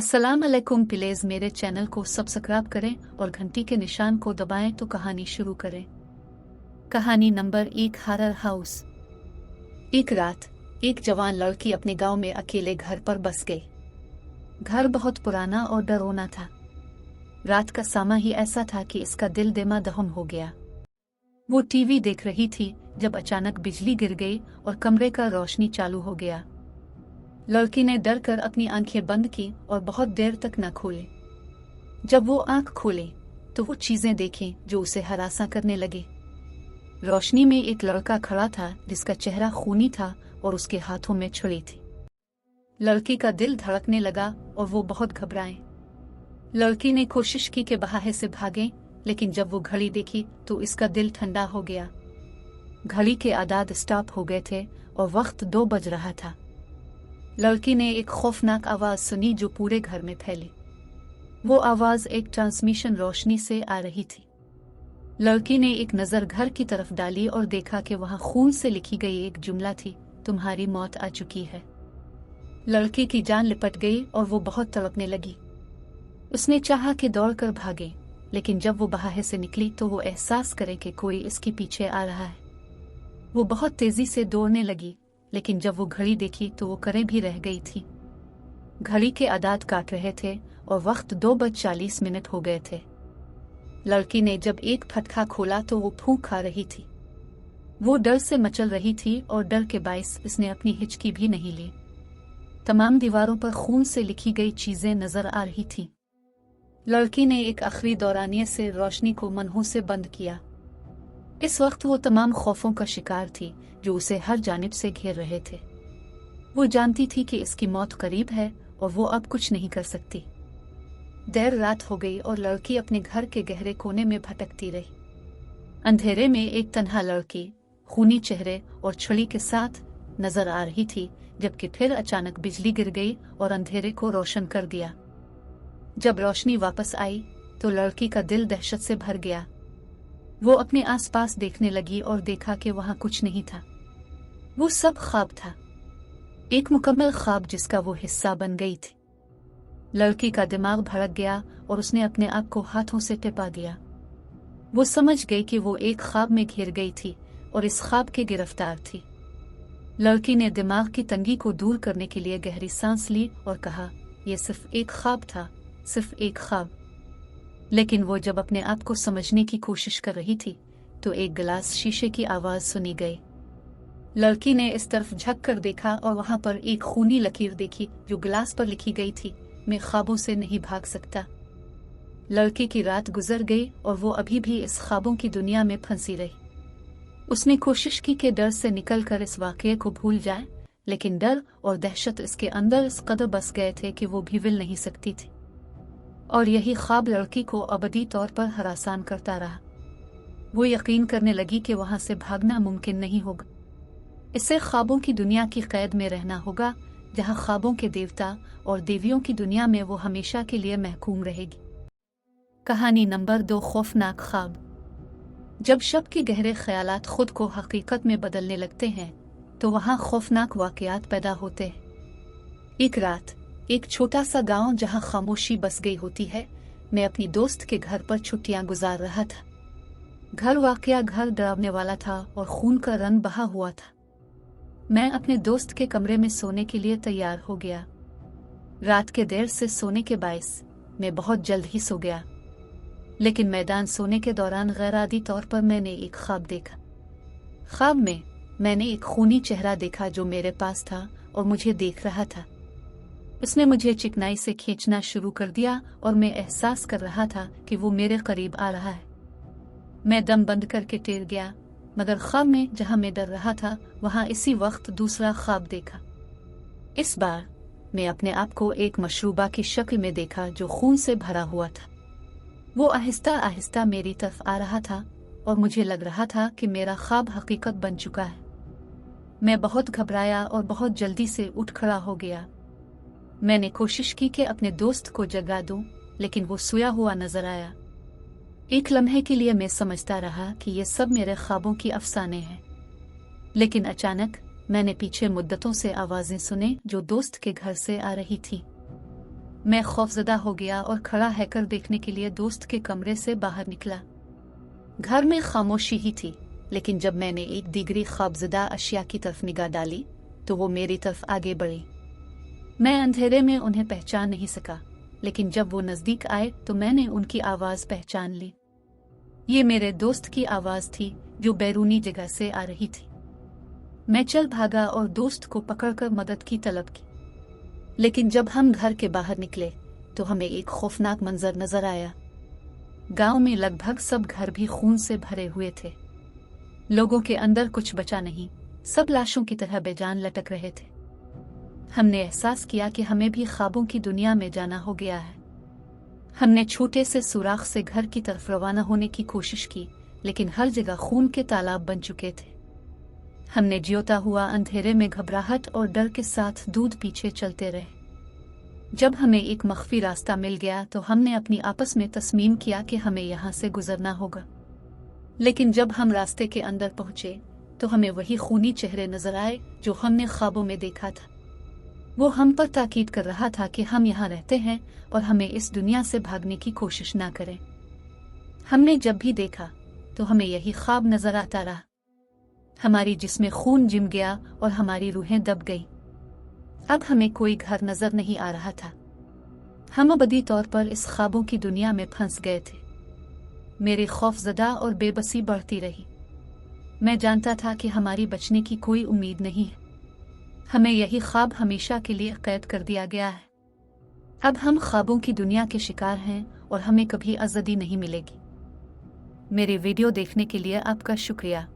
अस्सलाम अलैकुम। प्लीज़ मेरे चैनल को सब्सक्राइब करें और घंटी के निशान को दबाएं तो कहानी शुरू करें। कहानी नंबर 1, हॉरर हाउस। एक रात एक जवान लड़की अपने गांव में अकेले घर पर बस गई। घर बहुत पुराना और डरावना था। रात का समा ही ऐसा था कि इसका दिल दहम हो गया। वो टीवी देख रही थी जब अचानक बिजली गिर गई और कमरे का रोशनी चालू हो गया। लड़की ने डर कर अपनी आंखें बंद की और बहुत देर तक न खोले। जब वो आंख खोले तो वो चीजें देखी जो उसे हरासा करने लगे। रोशनी में एक लड़का खड़ा था जिसका चेहरा खूनी था और उसके हाथों में छुरी थी। लड़की का दिल धड़कने लगा और वो बहुत घबराए। लड़की ने कोशिश की कि बाहर से भागे, लेकिन जब वो घड़ी देखी तो इसका दिल ठंडा हो गया। घड़ी के आदाद स्टॉप हो गए थे और वक्त 2 बज रहा था। लड़की ने एक खौफनाक आवाज सुनी जो पूरे घर में फैली। वो आवाज एक ट्रांसमिशन रोशनी से आ रही थी। लड़की ने एक नजर घर की तरफ डाली और देखा कि वहां खून से लिखी गई एक जुमला थी, तुम्हारी मौत आ चुकी है। लड़की की जान लिपट गई और वो बहुत तड़पने लगी। उसने चाहा कि दौड़कर भागे, लेकिन जब वो बाहर से निकली तो वो एहसास करे कि कोई इसके पीछे आ रहा है। वो बहुत तेजी से दौड़ने लगी, लेकिन जब वो घड़ी देखी तो वो करे भी रह गई थी। घड़ी के आदाद काट रहे थे और वक्त 2:40 हो गए थे। लड़की ने जब एक फटका खोला तो वो फूंक खा रही थी। वो डर से मचल रही थी और डर के बायस इसने अपनी हिचकी भी नहीं ली। तमाम दीवारों पर खून से लिखी गई चीजें नजर आ रही थी। लड़की ने एक आखिरी दौरानिये से रोशनी को मनहू से बंद किया। इस वक्त वो तमाम खौफों का शिकार थी जो उसे हर जानिब से घेर रहे थे। वो जानती थी कि इसकी मौत करीब है और वो अब कुछ नहीं कर सकती। देर रात हो गई और लड़की अपने घर के गहरे कोने में भटकती रही। अंधेरे में एक तन्हा लड़की खूनी चेहरे और छुरी के साथ नजर आ रही थी, जबकि फिर अचानक बिजली गिर गई और अंधेरे को रोशन कर दिया। जब रोशनी वापस आई तो लड़की का दिल दहशत से भर गया। वो अपने आसपास देखने लगी और देखा कि वहां कुछ नहीं था। वो सब ख्वाब था, एक मुकम्मल ख्वाब जिसका वो हिस्सा बन गई थी। लड़की का दिमाग भड़क गया और उसने अपने आप को हाथों से टिपा दिया। वो समझ गई कि वो एक ख्वाब में घिर गई थी और इस ख्वाब के गिरफ्तार थी। लड़की ने दिमाग की तंगी को दूर करने के लिए गहरी सांस ली और कहा, यह सिर्फ एक ख्वाब था, सिर्फ एक ख्वाब। लेकिन वो जब अपने आप को समझने की कोशिश कर रही थी तो एक गिलास शीशे की आवाज सुनी गई। लड़की ने इस तरफ झक कर देखा और वहां पर एक खूनी लकीर देखी जो गिलास पर लिखी गई थी, मैं ख्वाबों से नहीं भाग सकता। लड़की की रात गुजर गई और वो अभी भी इस ख्वाबों की दुनिया में फंसी रही। उसने कोशिश की कि डर से निकलकर इस वाकये को भूल जाए, लेकिन डर और दहशत इसके अंदर इस कदर बस गए थे कि वो भी हिल नहीं सकती थी। और यही ख्वाब लड़की को अबदी तौर पर हरासान करता रहा। वो यकीन करने लगी कि वहां से भागना मुमकिन नहीं होगा। इससे ख्वाबों की दुनिया की कैद में रहना होगा, जहां ख्वाबों के देवता और देवियों की दुनिया में वो हमेशा के लिए महकूम रहेगी। कहानी नंबर 2, खौफनाक ख्वाब। जब शब के गहरे ख्यालात खुद को हकीकत में बदलने लगते हैं तो वहां खौफनाक वाकयात पैदा होते हैं। एक रात एक छोटा सा गांव जहां खामोशी बस गई होती है, मैं अपनी दोस्त के घर पर छुट्टियां गुजार रहा था। घर डरावने वाला था और खून का रंग बहा हुआ था। मैं अपने दोस्त के कमरे में सोने के लिए तैयार हो गया। रात के देर से सोने के बायस मैं बहुत जल्द ही सो गया, लेकिन मैदान सोने के दौरान गैरादी तौर पर मैंने एक ख्वाब देखा। ख्वाब में मैंने एक खूनी चेहरा देखा जो मेरे पास था और मुझे देख रहा था। उसने मुझे चिकनाई से खींचना शुरू कर दिया और मैं एहसास कर रहा था कि वो मेरे करीब आ रहा है। मैं दम बंद करके टेर गया, मगर ख्वाब में जहां मैं डर रहा था वहां इसी वक्त दूसरा ख्वाब देखा। इस बार मैं अपने आप को एक मशरूबा की शक्ल में देखा जो खून से भरा हुआ था। वो आहिस्ता आहिस्ता मेरी तरफ आ रहा था और मुझे लग रहा था कि मेरा ख्वाब हकीकत बन चुका है। मैं बहुत घबराया और बहुत जल्दी से उठ खड़ा हो गया। मैंने कोशिश की कि अपने दोस्त को जगा दूं, लेकिन वो सोया हुआ नजर आया। एक लम्हे के लिए मैं समझता रहा कि ये सब मेरे ख्वाबों की अफसाने हैं, लेकिन अचानक मैंने पीछे मुद्दतों से आवाजें सुने जो दोस्त के घर से आ रही थी। मैं खौफजदा हो गया और खड़ा हैकर देखने के लिए दोस्त के कमरे से बाहर निकला। घर में खामोशी ही थी, लेकिन जब मैंने एक दिगरी ख्वाबज़दा अशिया की तरफ निगाह डाली तो वो मेरी तरफ आगे बढ़ी। मैं अंधेरे में उन्हें पहचान नहीं सका, लेकिन जब वो नज़दीक आए तो मैंने उनकी आवाज़ पहचान ली। ये मेरे दोस्त की आवाज़ थी जो बैरूनी जगह से आ रही थी। मैं चल भागा और दोस्त को पकड़कर मदद की तलब की, लेकिन जब हम घर के बाहर निकले तो हमें एक खौफनाक मंजर नजर आया। गांव में लगभग सब घर भी खून से भरे हुए थे। लोगों के अंदर कुछ बचा नहीं, सब लाशों की तरह बेजान लटक रहे थे। हमने एहसास किया कि हमें भी ख्वाबों की दुनिया में जाना हो गया है। हमने छोटे से सुराख से घर की तरफ रवाना होने की कोशिश की, लेकिन हर जगह खून के तालाब बन चुके थे। हमने जियोता हुआ अंधेरे में घबराहट और डर के साथ दूध पीछे चलते रहे। जब हमें एक मख्फी रास्ता मिल गया तो हमने अपनी आपस में तस्मीम किया कि हमें यहाँ से गुजरना होगा। लेकिन जब हम रास्ते के अंदर पहुंचे तो हमें वही खूनी चेहरे नजर आए जो हमने ख्वाबों में देखा था। वो हम पर ताकीद कर रहा था कि हम यहाँ रहते हैं और हमें इस दुनिया से भागने की कोशिश ना करें। हमने जब भी देखा तो हमें यही ख्वाब नजर आता रहा। हमारी जिस्में खून जिम गया और हमारी रूहें दब गई। अब हमें कोई घर नजर नहीं आ रहा था। हम अबदी तौर पर इस ख्वाबों की दुनिया में फंस गए थे। मेरी खौफजदा और बेबसी बढ़ती रही। मैं जानता था कि हमारी बचने की कोई उम्मीद नहीं है। हमें यही ख्वाब हमेशा के लिए कैद कर दिया गया है। अब हम ख्वाबों की दुनिया के शिकार हैं और हमें कभी आज़ादी नहीं मिलेगी। मेरी वीडियो देखने के लिए आपका शुक्रिया।